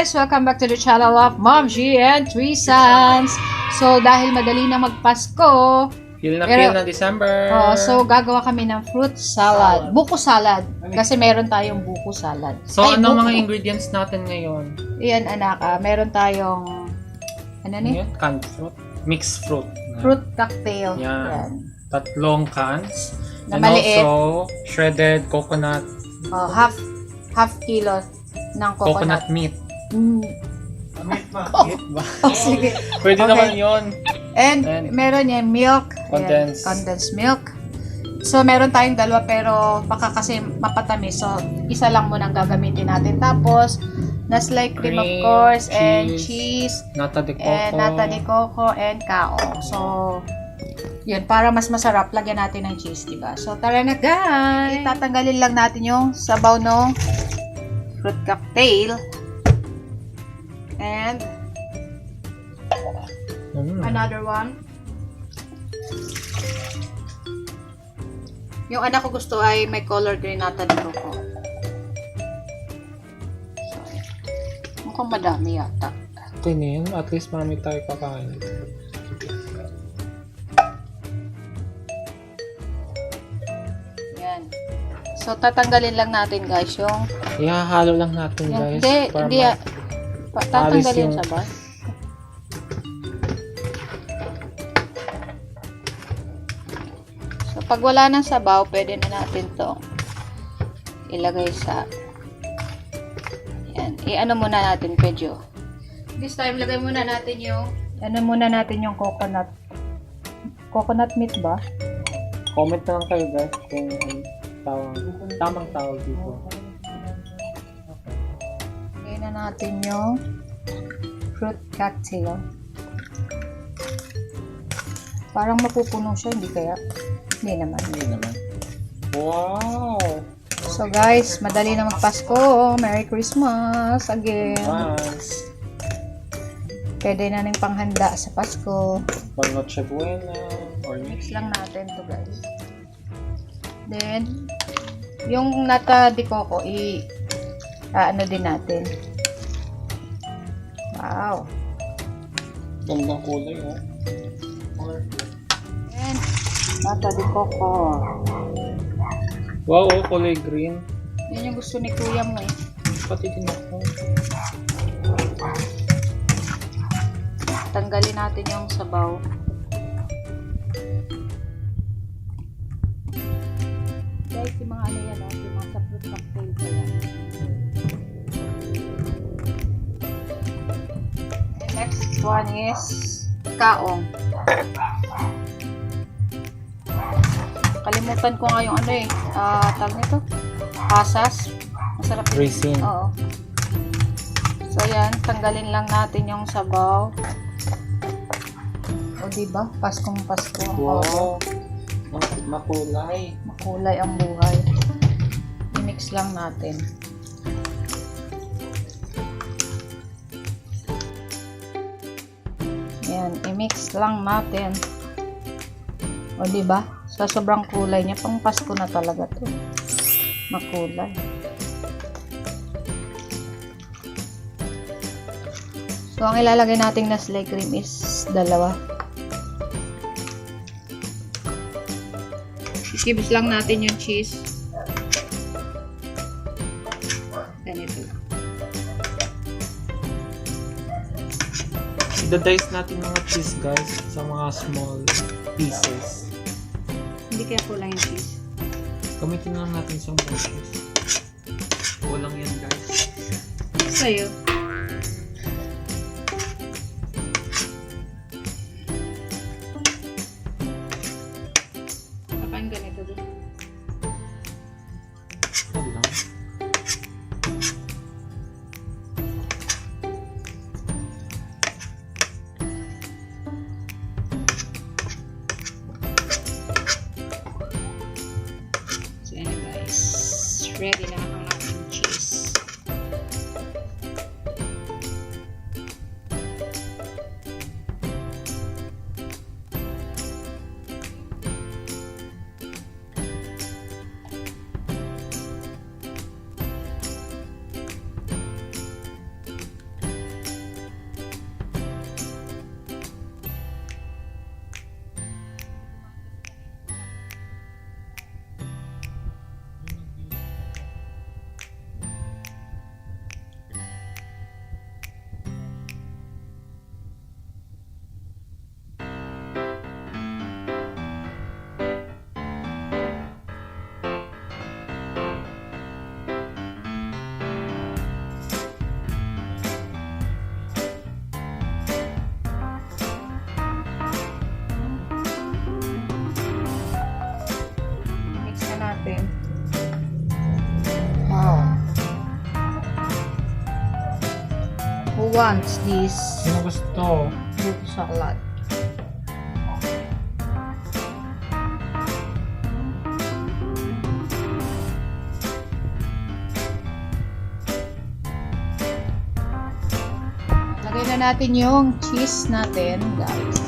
guys! Welcome back to the channel of Momshie and Three Sons. So, dahil madali na magpasko, Feel na December. So, gagawa kami ng fruit salad. Buko salad. Kasi meron tayong buko salad. So, ano mga ingredients natin ngayon? Iyan, anak. Meron tayong, ano ni? Canned fruit. Mixed fruit. Fruit cocktail. Yan. 3 cans. Na And maliit. also, shredded coconut. Half kilo ng coconut. Meat. Meat ba? Oh, sige. Pwede naman yun. And meron yan milk. Condensed milk. So, meron tayong dalawa pero baka kasi mapatamis. So, isa lang muna ang gagamitin natin. Tapos, Nestle Cream of course. And cheese. Nata de coco. And nata de coco. And kaong. So, yun. Para mas masarap, lagyan natin ng cheese, diba? So, tara na guys! Tatanggalin lang natin yung sabaw ng fruit cocktail. And another one. Yung anak ko gusto ay may color green nata de coco. Mukhang madami yata. Okay na yun. At least marami tayo kakain. Yan. So, tatanggalin lang natin guys yung... Ihahalo lang natin guys. Hindi. Tatanggalin yung sabaw. So, pag wala ng sabaw, pwede na natin to ilagay sa yan. I-ano muna natin, pedyo. This time, lagay muna natin yung coconut meat ba? Comment na lang kayo guys kung tamang tawag dito. Lagay na natin yung fruit cocktail. Parang mapupuno siya, hindi kaya? Hindi naman. Wow! So guys, madali na magpasko. Merry Christmas again. Nice. Pwede na ng panghanda sa Pasko. Pag Noche Buena or Mix lang natin to guys. Then, yung nata de coco, ano din natin. Wow. gandang kulay oh. And nata de coco. Wow, oh, kulay green. Yan yung gusto ni kuya mo eh. Pati din ako. Tanggalin natin yung sabaw. Guys, yung mga ano yan, yung mga sa fruit cocktail pa yan. And next one is kaong. Kalimutan ko nga yung ano eh, tawag nito, pasas. Masarap. Raisin. Oo. So yan, tanggalin lang natin yung sabaw. O diba? Paskong Pasko. Wow. Makulay. Makulay ang buhay. I-mix lang natin. Yan, i-mix lang natin. O diba? Sa sobrang kulay niya, pang Pasko na talaga to. Makulay. So, ang ilalagay nating Nestle Cream is 2. Ikibis lang natin yung cheese. Ganito lang. I-dice natin mga cheese guys sa mga small pieces. Hindi kaya kulang yung cheese. Gamitin lang natin sa mga cheese. Kulang yan guys. Sa'yo. Kapain ganito din. Kulang. So, ano guys. Ready na ang ating cheese. wants this Sino gusto? buko salad? Lagay na natin yung cheese natin, guys.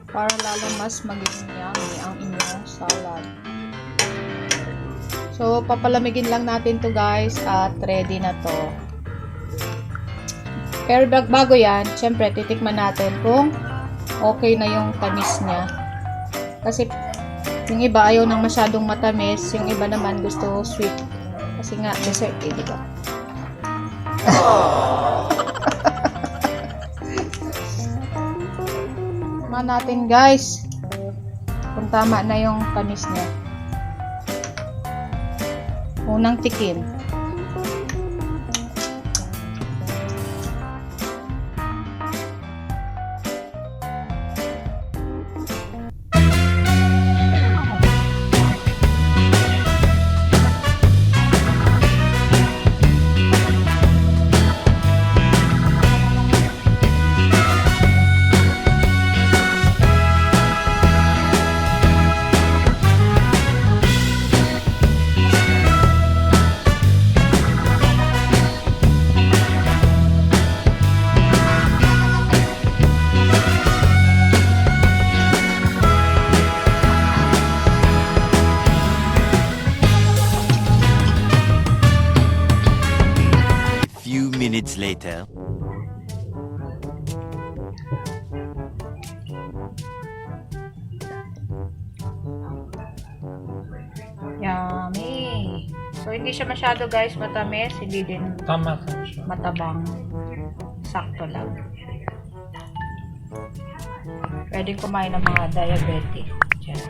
Para lalo mas maging yummy ang inyong salad. So, papalamigin lang natin to guys at ready na to. Pero bago yan, syempre titikman natin kung okay na yung tamis niya. Kasi yung iba ayaw nang masyadong matamis, yung iba naman gusto sweet. Kasi nga dessert eh, di ba? Tikman natin guys kung tama na yung tamis niya. Unang tikim. Minutes later. Yummy! So, hindi siya masyado guys matamis, hindi din Tama ka siya. matabang. Sakto lang. Pwedeng kumain ng mga diabetic. Diyan.